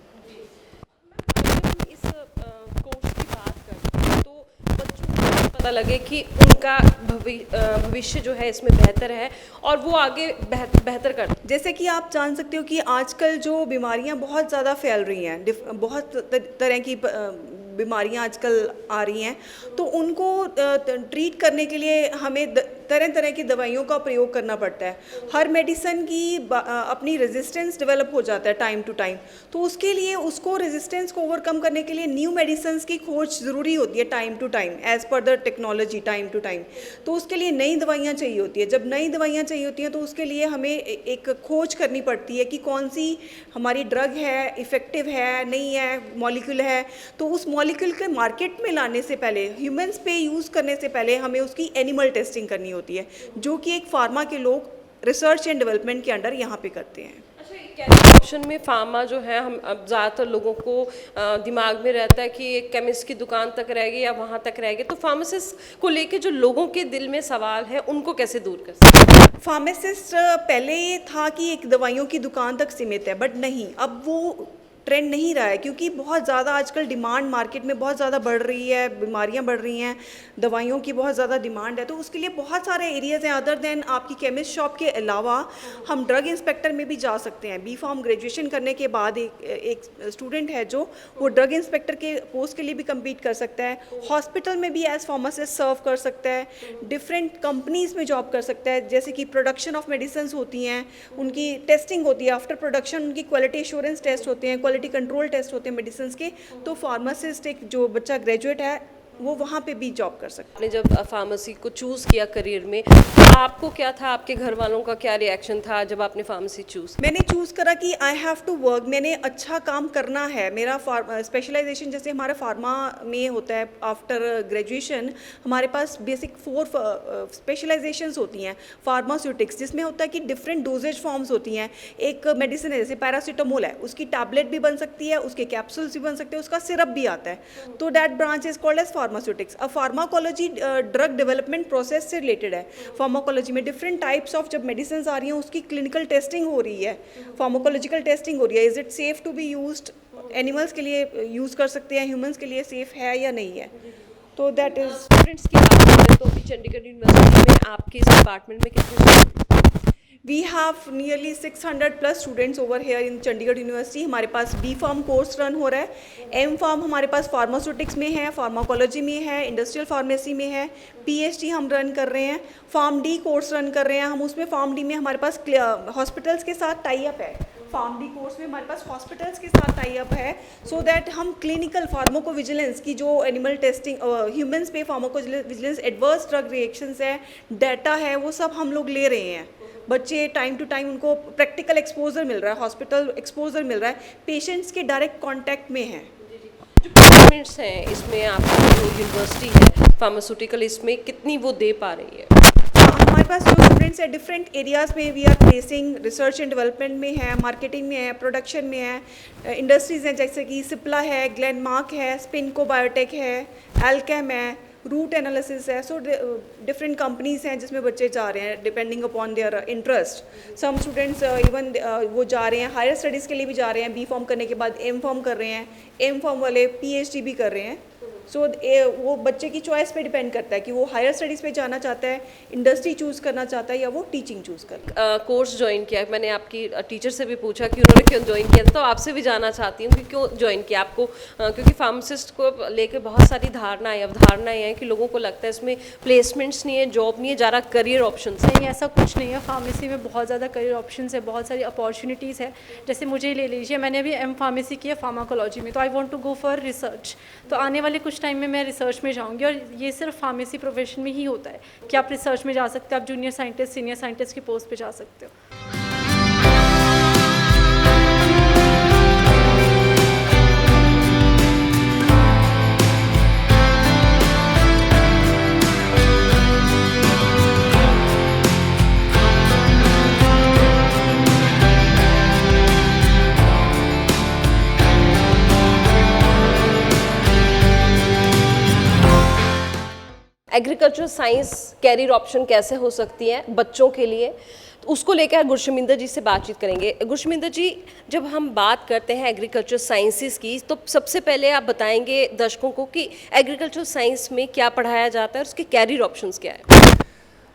S2: पता लगे कि उनका भविष्य जो है इसमें बेहतर है और वो आगे बेहतर कर।
S10: जैसे कि आप जान सकते हो कि आजकल जो बीमारियां बहुत ज़्यादा फैल रही हैं, बहुत तरह की बीमारियां आजकल आ रही हैं, तो उनको ट्रीट करने के लिए हमें तरह तरह की दवाइयों का प्रयोग करना पड़ता है। हर मेडिसिन की अपनी रेजिस्टेंस डेवलप हो जाता है टाइम टू टाइम, तो उसके लिए उसको रेजिस्टेंस को ओवरकम करने के लिए न्यू मेडिसिन की खोज ज़रूरी होती है time to time, as per the technology time to time. तो उसके लिए नई दवाइयाँ चाहिए होती है। जब नई दवाइयाँ चाहिए होती हैं तो उसके लिए हमें एक खोज करनी पड़ती है कि कौन सी हमारी ड्रग है, इफ़ेक्टिव है, नहीं है, मॉलिक्यूल है। तो उस मॉलिक्यूल के मार्केट में लाने से पहले, ह्यूमंस पे यूज़ करने से पहले हमें उसकी एनिमल टेस्टिंग करनी होती है, जो कि एक फार्मा के लोग रिसर्च एंड डेवलपमेंट के अंडर यहाँ पे करते हैं।
S2: कैरियर ऑप्शन में फार्मा जो है, हम अब ज़्यादातर लोगों को दिमाग में रहता है कि एक केमिस्ट की दुकान तक रह गई या वहाँ तक रह गई, तो फार्मासिस्ट को लेके जो लोगों के दिल में सवाल है उनको कैसे दूर कर सकते हैं?
S10: फार्मासिस्ट पहले ये था कि एक दवाइयों की दुकान तक सीमित है, बट नहीं, अब वो ट्रेंड नहीं रहा है, क्योंकि बहुत ज़्यादा आजकल डिमांड मार्केट में बहुत ज़्यादा बढ़ रही है, बीमारियां बढ़ रही हैं, दवाइयों की बहुत ज़्यादा डिमांड है। तो उसके लिए बहुत सारे एरियाज़ हैं अदर देन आपकी केमिस्ट शॉप के अलावा। हम ड्रग इंस्पेक्टर में भी जा सकते हैं। बी फार्म ग्रेजुएशन करने के बाद एक स्टूडेंट है जो वो ड्रग इंस्पेक्टर के पोस्ट के लिए भी कम्पीट कर सकता है। हॉस्पिटल में भी एज फार्मासिस्ट सर्व कर सकता है। डिफरेंट कंपनीज़ में जॉब कर सकता है, जैसे कि प्रोडक्शन ऑफ मेडिसिन होती हैं, उनकी टेस्टिंग होती है, आफ्टर प्रोडक्शन उनकी क्वालिटी एश्योरेंस टेस्ट होते हैं, क्वालिटी कंट्रोल टेस्ट होते हैं मेडिसिन के। तो फार्मासिस्ट एक जो बच्चा ग्रेजुएट है वो वहाँ पे भी जॉब कर सकता है।
S2: आपने जब फार्मेसी को चूज़ किया करियर में, तो आपको क्या था, आपके घर वालों का क्या रिएक्शन था जब आपने फार्मेसी चूज़?
S10: मैंने चूज़ करा कि आई हैव टू वर्क, मैंने अच्छा काम करना है। मेरा स्पेशलाइजेशन जैसे हमारा फार्मा में होता है, आफ्टर ग्रेजुएशन हमारे पास बेसिक 4 स्पेशलाइजेशंस होती हैं फार्मास्यूटिक्स, जिसमें होता है कि डिफरेंट डोजेज फॉर्म्स होती हैं। एक मेडिसिन है जैसे पैरासीटामोल है, उसकी टैबलेट भी बन सकती है, उसके कैप्सूल्स भी बन सकते हैं, उसका सिरप भी आता है। तो that branch is called as pharmaceutics. अब फार्माकोलॉजी ड्रग डेवलपमेंट प्रोसेस से रिलेटेड है। फार्माकोलॉजी में डिफरेंट टाइप्स ऑफ जब मेडिसिन आ रही हैं उसकी क्लिनिकल टेस्टिंग हो रही है, फार्माकोलॉजिकल टेस्टिंग हो रही है। Is it safe to be used, animals के लिए यूज़ कर सकते हैं, ह्यूमंस के लिए सेफ है या नहीं है। तो दैट इज।
S2: स्टूडेंट्स की बात करें तो अभी चंडीगढ़ यूनिवर्सिटी में आपके इस डिपार्टमेंट में कितने?
S10: We have nearly 600 plus students over here in Chandigarh university. हमारे पास बी फार्म कोर्स रन हो रहा है, एम फार्म हमारे पास फार्मास्यूटिक्स में है, फार्माकोलॉजी में है, इंडस्ट्रियल फार्मेसी में है, पीएचडी हम रन कर रहे हैं, फार्म डी कोर्स रन कर रहे हैं हम। उसमें फार्म डी में हमारे पास हॉस्पिटल्स के साथ टाई अप है। फार्म डी कोर्स में हमारे पास हॉस्पिटल्स के साथ टाई अप है, सो दैट हम क्लिनिकल फार्माकोविजिलेंस की जो एनिमल टेस्टिंग, ह्यूमंस पे फार्माकोविजिलेंस, एडवर्स ड्रग रिएक्शंस है, डाटा है, वो सब हम लोग ले रहे हैं। बच्चे टाइम टू टाइम उनको प्रैक्टिकल एक्सपोजर मिल रहा है, हॉस्पिटल एक्सपोजर मिल रहा है, पेशेंट्स के डायरेक्ट कांटेक्ट में हैं।
S2: जो प्लेसमेंट्स हैं इसमें आपकी जो यूनिवर्सिटी है फार्मास्यूटिकल, इसमें कितनी वो दे पा रही है?
S10: हमारे पास जो स्टूडेंट्स हैं डिफरेंट एरियाज़ में we are placing, research and development में है, मार्केटिंग में है, प्रोडक्शन में है, इंडस्ट्रीज़ हैं जैसे कि सिप्ला है, ग्लेनमार्क है, स्पिनको बायोटेक है, एल्केम है, रूट एनालिसिस है। सो डिफरेंट कंपनीज़ हैं जिसमें बच्चे जा रहे हैं depending upon their interest. Some students even वो जा रहे हैं हायर स्टडीज़ के लिए भी जा रहे हैं, बी फॉर्म करने के बाद एम फॉर्म कर रहे हैं, एम फॉर्म वाले पीएचडी भी कर रहे हैं। सो वो बच्चे की चॉइस पे डिपेंड करता है कि वो हायर स्टडीज़ पे जाना चाहता है, इंडस्ट्री चूज़ करना चाहता है या वो टीचिंग चूज़ करता है।
S2: कोर्स ज्वाइन किया, मैंने आपकी टीचर से भी पूछा कि उन्होंने क्यों ज्वाइन किया था, तो आपसे भी जानना चाहती हूँ कि क्यों ज्वाइन किया आपको, क्योंकि फार्मासिस्ट को लेके बहुत सारी धारणाएं, अवधारणाएं हैं कि लोगों को लगता है इसमें प्लेसमेंट्स नहीं है, जॉब नहीं है, ज़्यादा करियर ऑप्शन
S11: नहीं। ऐसा कुछ नहीं है, फार्मेसी में बहुत ज़्यादा करियर ऑप्शंस है, बहुत सारी अपॉर्चुनिटीज़ है। जैसे मुझे ले लीजिए, मैंने अभी एम फार्मेसी किया फार्माकोलॉजी में, तो I want to go for research. तो आने वाले कुछ टाइम में मैं रिसर्च में जाऊंगी, और ये सिर्फ फार्मेसी प्रोफेशन में ही होता है कि आप रिसर्च में जा सकते हो, आप जूनियर साइंटिस्ट, सीनियर साइंटिस्ट की पोस्ट पे जा सकते हो।
S2: एग्रीकल्चर साइंस कैरियर ऑप्शन कैसे हो सकती है बच्चों के लिए, तो उसको लेकर गुरशमिंदर जी से बातचीत करेंगे। गुरशमिंदर जी, जब हम बात करते हैं एग्रीकल्चर साइंसेस की, तो सबसे पहले आप बताएंगे दर्शकों को कि एग्रीकल्चर साइंस में क्या पढ़ाया जाता है और उसके कैरियर ऑप्शंस क्या है?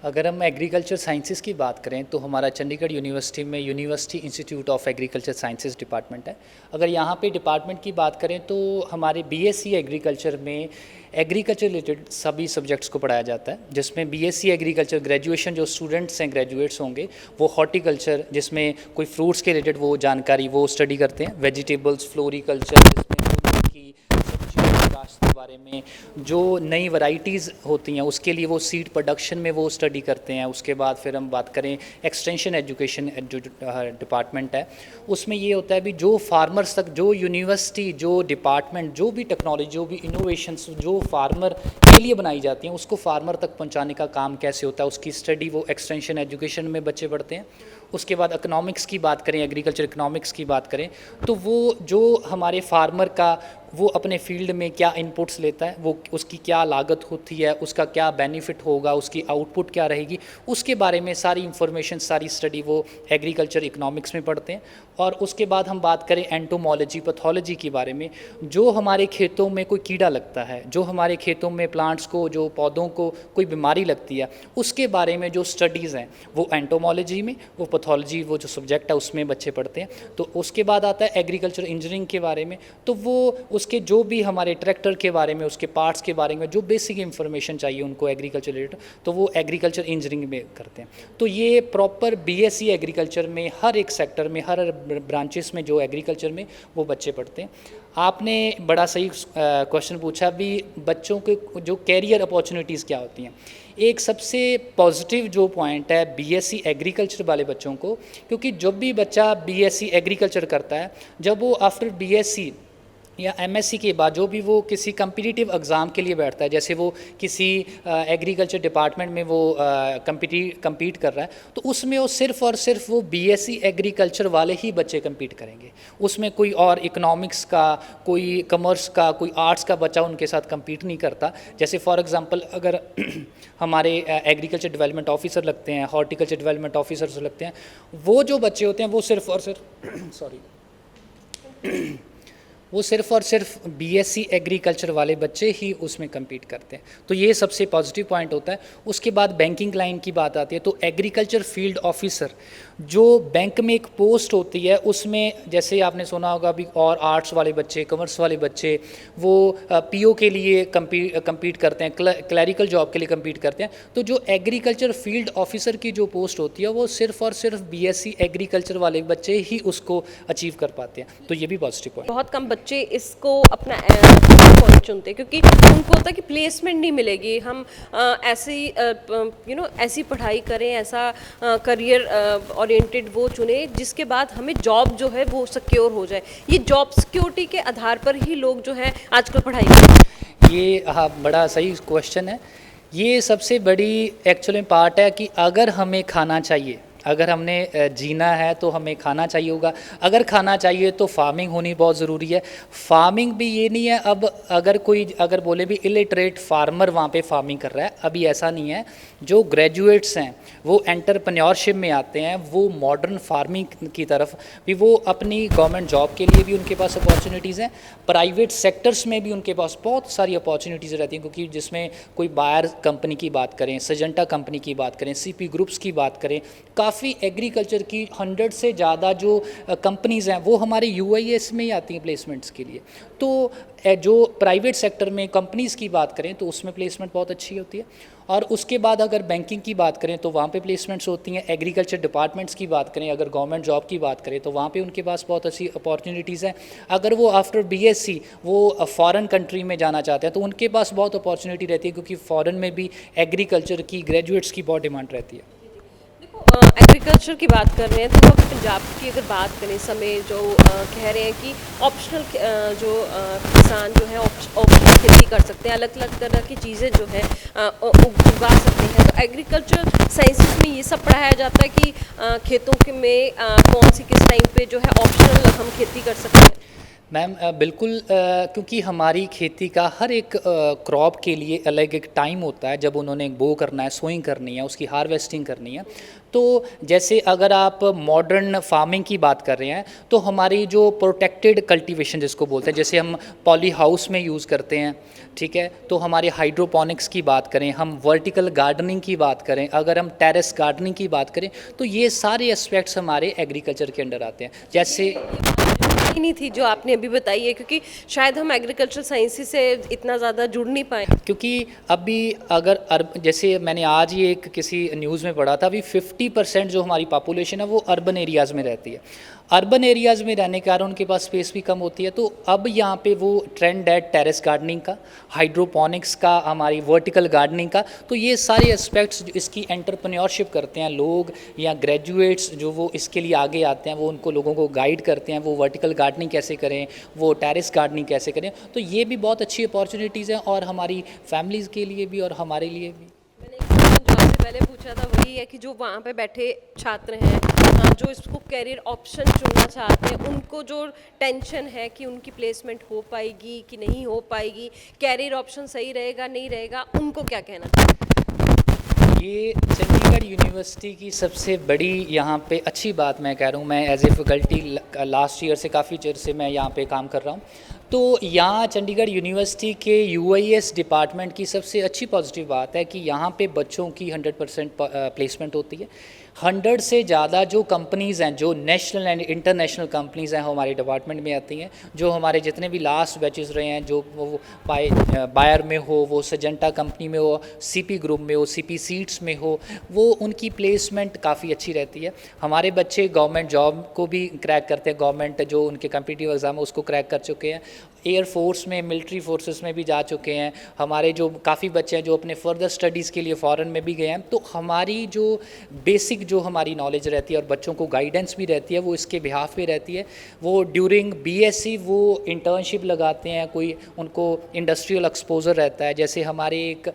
S12: अगर हम एग्रीकल्चर साइंसेज़ की बात करें तो हमारा चंडीगढ़ यूनिवर्सिटी में university institute of agriculture sciences department है। अगर यहाँ पे डिपार्टमेंट की बात करें तो हमारे बीएससी एग्रीकल्चर में एग्रीकल्चर रिलेटेड सभी सब्जेक्ट्स को पढ़ाया जाता है, जिसमें बीएससी एग्रीकल्चर ग्रेजुएशन जो स्टूडेंट्स हैं, ग्रेजुएट्स होंगे, वो हॉर्टिकल्चर जिसमें कोई फ्रूट्स के रिलेटेड वो जानकारी वो स्टडी करते हैं, वेजिटेबल्स, फ्लोरिकल्चर जिसमें फूल की सब्जियों की काश्त के बारे में, जो नई वैरायटीज़ होती हैं उसके लिए वो सीड प्रोडक्शन में वो स्टडी करते हैं। उसके बाद फिर हम बात करें एक्सटेंशन एजुकेशन जो डिपार्टमेंट है, उसमें ये होता है भी जो फार्मर्स तक, जो यूनिवर्सिटी, जो डिपार्टमेंट, जो भी टेक्नोलॉजी, जो भी इनोवेशंस जो फार्मर के लिए बनाई जाती हैं उसको फार्मर तक पहुंचाने का काम कैसे होता है, उसकी स्टडी वो एक्सटेंशन एजुकेशन में बच्चे पढ़ते हैं। उसके बाद इकोनॉमिक्स की बात करें, एग्रीकल्चर इकोनॉमिक्स की बात करें तो वो जो हमारे फार्मर का वो अपने फील्ड में क्या इनपुट्स लेता है, वो उसकी क्या लागत होती है, उसका क्या बेनिफिट होगा, उसकी आउटपुट क्या रहेगी, उसके बारे में सारी इंफॉर्मेशन, सारी स्टडी वो एग्रीकल्चर इकोनॉमिक्स में पढ़ते हैं। और उसके बाद हम बात करें एंटोमोलॉजी, पैथोलॉजी के बारे में, जो हमारे खेतों में कोई कीड़ा लगता है, जो हमारे खेतों में प्लांट्स को, जो पौधों को कोई बीमारी लगती है, उसके बारे में जो स्टडीज़ हैं वो एंटोमोलॉजी में, वो पैथोलॉजी वो जो सब्जेक्ट है उसमें बच्चे पढ़ते हैं। तो उसके बाद आता है एग्रीकल्चर इंजीनियरिंग के बारे में, तो वो उसके जो भी हमारे ट्रैक्टर के बारे में, उसके पार्ट्स के बारे में जो बेसिक इंफॉर्मेशन चाहिए उनको एग्रीकल्चर रिलेटेड, तो वो एग्रीकल्चर इंजीनियरिंग में करते हैं। तो ये प्रॉपर बीएससी एग्रीकल्चर में हर एक सेक्टर में, हर ब्रांचेस में जो एग्रीकल्चर में वो बच्चे पढ़ते हैं। आपने बड़ा सही क्वेश्चन पूछा भी, बच्चों के जो कैरियर अपॉर्चुनिटीज़ क्या होती हैं। एक सबसे पॉजिटिव जो पॉइंट है बीएससी एग्रीकल्चर वाले बच्चों को, क्योंकि जब भी बच्चा बीएससी एग्रीकल्चर करता है, जब वो आफ्टर बीएससी या एमएससी के बाद जो भी वो किसी कम्पिटिटिव एग्ज़ाम के लिए बैठता है, जैसे वो किसी एग्रीकल्चर डिपार्टमेंट में वो कम्पीट कर रहा है, तो उसमें वो सिर्फ़ और सिर्फ वो बीएससी एग्रीकल्चर वाले ही बच्चे कम्पीट करेंगे। उसमें कोई और इकोनॉमिक्स का, कोई कॉमर्स का, कोई आर्ट्स का बच्चा उनके साथ कम्पीट नहीं करता। जैसे फॉर एग्ज़ाम्पल अगर हमारे एग्रीकल्चर डेवलपमेंट ऑफिसर लगते हैं, हॉर्टिकल्चर डेवलपमेंट ऑफिसर्स लगते हैं, वो जो बच्चे होते हैं वो सिर्फ़ और सिर्फ वो सिर्फ़ और सिर्फ बीएससी एग्रीकल्चर वाले बच्चे ही उसमें कम्पीट करते हैं। तो ये सबसे पॉजिटिव पॉइंट होता है। उसके बाद बैंकिंग लाइन की बात आती है, तो एग्रीकल्चर फील्ड ऑफिसर जो बैंक में एक पोस्ट होती है, उसमें जैसे आपने सुना होगा अभी, और आर्ट्स वाले बच्चे, कॉमर्स वाले बच्चे वो पीओ के लिए कम्पीट करते हैं, क्लैरिकल जॉब के लिए कम्पीट करते हैं। तो जो एग्रीकल्चर फील्ड ऑफिसर की जो पोस्ट होती है वो सिर्फ़ और सिर्फ बीएससी एग्रीकल्चर वाले बच्चे ही उसको अचीव कर पाते हैं। तो ये भी पॉजिटिव पॉइंट।
S2: बहुत कम बच्चे इसको अपना कॉलेज चुनते हैं क्योंकि उनको होता है कि प्लेसमेंट नहीं मिलेगी, हम ऐसी ऐसी पढ़ाई करें, ऐसा करियर ओरिएंटेड वो चुने जिसके बाद हमें जॉब जो है वो सिक्योर हो जाए। ये जॉब सिक्योरिटी के आधार पर ही लोग जो है आजकल पढ़ाई करते हैं।
S12: ये हाँ, बड़ा सही क्वेश्चन है। ये सबसे बड़ी एक्चुअली पार्ट है कि अगर हमें खाना चाहिए, अगर हमने जीना है तो हमें खाना चाहिए होगा। अगर खाना चाहिए तो फार्मिंग होनी बहुत ज़रूरी है। फार्मिंग भी ये नहीं है अब अगर बोले भी इलिटरेट फार्मर वहाँ पे फार्मिंग कर रहा है, अभी ऐसा नहीं है। जो ग्रेजुएट्स हैं वो एंटरप्रेन्योरशिप में आते हैं, वो मॉडर्न फार्मिंग की तरफ भी, वो अपनी गवर्नमेंट जॉब के लिए भी उनके पास अपॉर्चुनिटीज़ हैं, प्राइवेट सेक्टर्स में भी उनके पास बहुत सारी अपॉर्चुनिटीज़ रहती हैं। क्योंकि जिसमें कोई बायर कंपनी की बात करें, सजेंटा कंपनी की बात करें, सीपी ग्रुप्स की बात करें, काफ़ी एग्रीकल्चर की 100 से ज़्यादा जो कंपनीज़ हैं वो हमारे यूआईएस में ही आती हैं प्लेसमेंट्स के लिए। तो जो प्राइवेट सेक्टर में कंपनीज़ की बात करें तो उसमें प्लेसमेंट बहुत अच्छी होती है। और उसके बाद अगर बैंकिंग की बात करें तो वहाँ पे प्लेसमेंट्स होती हैं। एग्रीकल्चर डिपार्टमेंट्स की बात करें, अगर गवर्नमेंट जॉब की बात करें तो वहाँ पे उनके पास बहुत अच्छी अपॉर्चुनिटीज़ हैं। अगर वो आफ्टर बीएससी वो फॉरेन कंट्री में जाना चाहते हैं तो उनके पास बहुत अपॉर्चुनिटी रहती है, क्योंकि फॉरेन में भी एग्रीकल्चर की ग्रेजुएट्स की बहुत डिमांड रहती है।
S2: एग्रीकल्चर की बात कर रहे हैं तो पंजाब की अगर बात करें, समय जो कह रहे हैं कि ऑप्शनल जो किसान जो है ऑप्शनल खेती कर सकते हैं, अलग अलग तरह की चीज़ें जो है उगा सकते हैं। तो एग्रीकल्चर साइंसेस में ये सब पढ़ाया जाता है कि खेतों में कौन सी किस टाइम पे जो है ऑप्शनल हम खेती कर सकते हैं।
S12: मैम बिल्कुल, क्योंकि हमारी खेती का हर एक क्रॉप के लिए अलग एक टाइम होता है जब उन्होंने बो करना है, सोइंग करनी है, उसकी हार्वेस्टिंग करनी है। तो जैसे अगर आप मॉडर्न फार्मिंग की बात कर रहे हैं तो हमारी जो प्रोटेक्टेड कल्टीवेशन जिसको बोलते हैं, जैसे हम पॉली हाउस में यूज़ करते हैं, ठीक है, तो हमारी हाइड्रोपोनिक्स की बात करें, हम वर्टिकल गार्डनिंग की बात करें, अगर हम टेरेस गार्डनिंग की बात करें, तो ये सारे एस्पेक्ट्स हमारे एग्रीकल्चर के अंडर आते हैं। जैसे
S2: ही नहीं थी जो आपने अभी बताई है, क्योंकि शायद हम एग्रीकल्चर साइंस से इतना ज़्यादा जुड़ नहीं पाए।
S12: क्योंकि अभी अगर जैसे मैंने आज ही एक किसी न्यूज़ में पढ़ा था, अभी 50% जो हमारी पॉपुलेशन है वो अर्बन एरियाज़ में रहती है। अर्बन एरियाज़ में रहने के कारण उनके पास स्पेस भी कम होती है, तो अब यहाँ पे वो ट्रेंड है टेरेस गार्डनिंग का, हाइड्रोपोनिक्स का, हमारी वर्टिकल गार्डनिंग का। तो ये सारे एस्पेक्ट्स जो इसकी एंटरप्रेन्योरशिप करते हैं लोग या ग्रेजुएट्स जो वो इसके लिए आगे आते हैं, वो उनको लोगों को गाइड करते हैं, वो वर्टिकल गार्डनिंग कैसे करें, वो टेरेस गार्डनिंग कैसे करें। तो ये भी बहुत अच्छी अपॉर्चुनिटीज़ हैं और हमारी फैमिलीज़ के लिए भी और हमारे लिए भी।
S2: मैंने एक क्वेश्चन जो आपसे पहले पूछा था वही है कि जो वहाँ पे बैठे छात्र हैं, जो इसको कैरियर ऑप्शन चुनना चाहते हैं, उनको जो टेंशन है कि उनकी प्लेसमेंट हो पाएगी कि नहीं हो पाएगी, कैरियर ऑप्शन सही रहेगा नहीं रहेगा, उनको क्या कहना चाहिए?
S12: ये चंडीगढ़ यूनिवर्सिटी की सबसे बड़ी यहाँ पे अच्छी बात मैं कह रहा हूँ, मैं as a faculty last year से काफ़ी चेर से मैं यहाँ पे काम कर रहा हूँ। तो यहाँ चंडीगढ़ यूनिवर्सिटी के यूआईएस डिपार्टमेंट की सबसे अच्छी पॉजिटिव बात है कि यहाँ पे बच्चों की 100% प्लेसमेंट होती है। 100 से ज़्यादा जो कंपनीज़ हैं, जो नेशनल एंड इंटरनेशनल कंपनीज़ हैं, हमारे डिपार्टमेंट में आती हैं। जो हमारे जितने भी लास्ट बैचेस रहे हैं, जो वो बायर में हो, वो सजेंटा कंपनी में हो, सीपी ग्रुप में हो, सीपी सीड्स में हो, वो उनकी प्लेसमेंट काफ़ी अच्छी रहती है। हमारे बच्चे गवर्नमेंट जॉब को भी क्रैक करते हैं, गवर्नमेंट जो उनके कम्पिटिटिव एग्ज़ाम है उसको क्रैक कर चुके हैं, एयरफोर्स में, मिलिट्री फोर्सेस में भी जा चुके हैं। हमारे जो काफ़ी बच्चे हैं जो अपने फर्दर स्टडीज़ के लिए फ़ॉरेन में भी गए हैं। तो हमारी जो बेसिक जो हमारी नॉलेज रहती है और बच्चों को गाइडेंस भी रहती है, वो इसके बिहाफ पे रहती है। वो ड्यूरिंग बीएससी वो इंटर्नशिप लगाते हैं, कोई उनको इंडस्ट्रियल एक्सपोजर रहता है। जैसे हमारे एक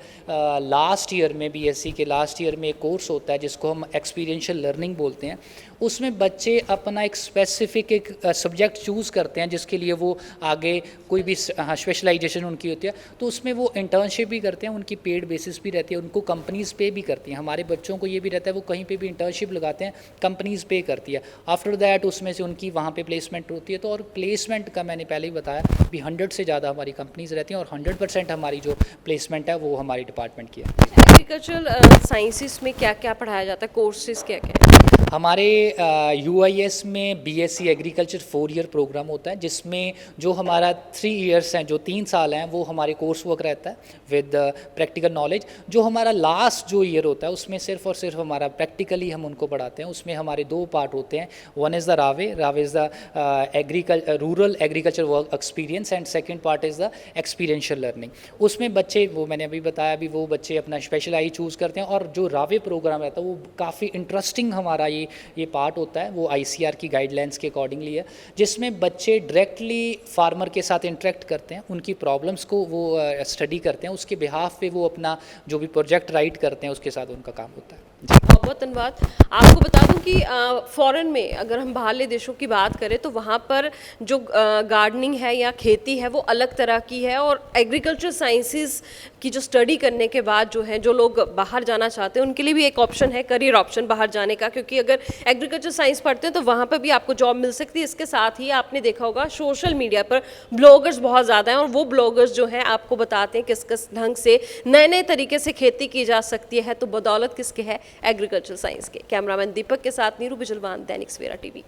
S12: लास्ट ईयर में बीएससी के लास्ट ईयर में एक कोर्स होता है जिसको हम एक्सपीरियंशियल लर्निंग बोलते हैं। उसमें बच्चे अपना एक स्पेसिफिक एक सब्जेक्ट चूज़ करते हैं जिसके लिए वो आगे कोई भी स्पेशलाइजेशन उनकी होती है, तो उसमें वो इंटर्नशिप भी करते हैं, उनकी पेड बेसिस भी रहती है, उनको कंपनीज़ पे भी करती हैं। हमारे बच्चों को ये भी रहता है वो कहीं पे भी इंटर्नशिप लगाते हैं, कंपनीज़ पे करती है। आफ्टर दैट उसमें से उनकी वहाँ पे प्लेसमेंट होती है। तो और प्लेसमेंट का मैंने पहले ही बताया भी 100 से ज़्यादा हमारी कंपनीज़ रहती हैं और 100% हमारी जो प्लेसमेंट है वो हमारी डिपार्टमेंट की है।
S2: एग्रीकल्चरल साइंसेस में क्या क्या पढ़ाया जाता है, कोर्सेज क्या क्या है?
S12: हमारे यूआईएस में बीएससी एग्रीकल्चर 4 ईयर प्रोग्राम होता है, जिसमें जो हमारा 3 इयर्स हैं, जो 3 साल हैं, वो हमारे कोर्स वर्क रहता है विद प्रैक्टिकल नॉलेज। जो हमारा लास्ट जो ईयर होता है उसमें सिर्फ और सिर्फ हमारा प्रैक्टिकली हम उनको पढ़ाते हैं। उसमें हमारे 2 पार्ट होते हैं, वन इज़ द रावे is the rural agriculture work experience and second part is the experiential learning. उसमें बच्चे, वो मैंने अभी बताया, अभी वो बच्चे अपना स्पेशलाइज चूज़ करते हैं। और जो रावे प्रोग्राम रहता है वो काफ़ी इंटरेस्टिंग हमारा ये पार्ट होता है, वो आईसीआर की गाइडलाइंस के अकॉर्डिंगली है, जिसमें बच्चे डायरेक्टली फार्मर के साथ इंटरेक्ट करते हैं, उनकी प्रॉब्लम्स को वो स्टडी करते हैं, उसके बिहाफ पे वो अपना जो भी प्रोजेक्ट राइट करते हैं उसके साथ उनका काम होता है।
S2: बहुत बहुत धन्यवाद। आपको बता दूं कि फ़ॉरेन में अगर हम बाहरले देशों की बात करें तो वहाँ पर जो गार्डनिंग है या खेती है वो अलग तरह की है, और एग्रीकल्चर साइंसेस की जो स्टडी करने के बाद जो है, जो लोग बाहर जाना चाहते हैं उनके लिए भी एक ऑप्शन है, करियर ऑप्शन बाहर जाने का। क्योंकि अगर एग्रीकल्चर साइंस पढ़ते हैं तो वहाँ पर भी आपको जॉब मिल सकती है। इसके साथ ही आपने देखा होगा सोशल मीडिया पर ब्लॉगर्स बहुत ज़्यादा हैं, और वो ब्लॉगर्स जो हैं आपको बताते हैं किस किस ढंग से नए नए तरीके से खेती की जा सकती है। तो बदौलत किसके है? एग्रीकल्चर साइंस के। कैमरामैन दीपक के साथ नीरू बिजलवान, दैनिक सवेरा टीवी।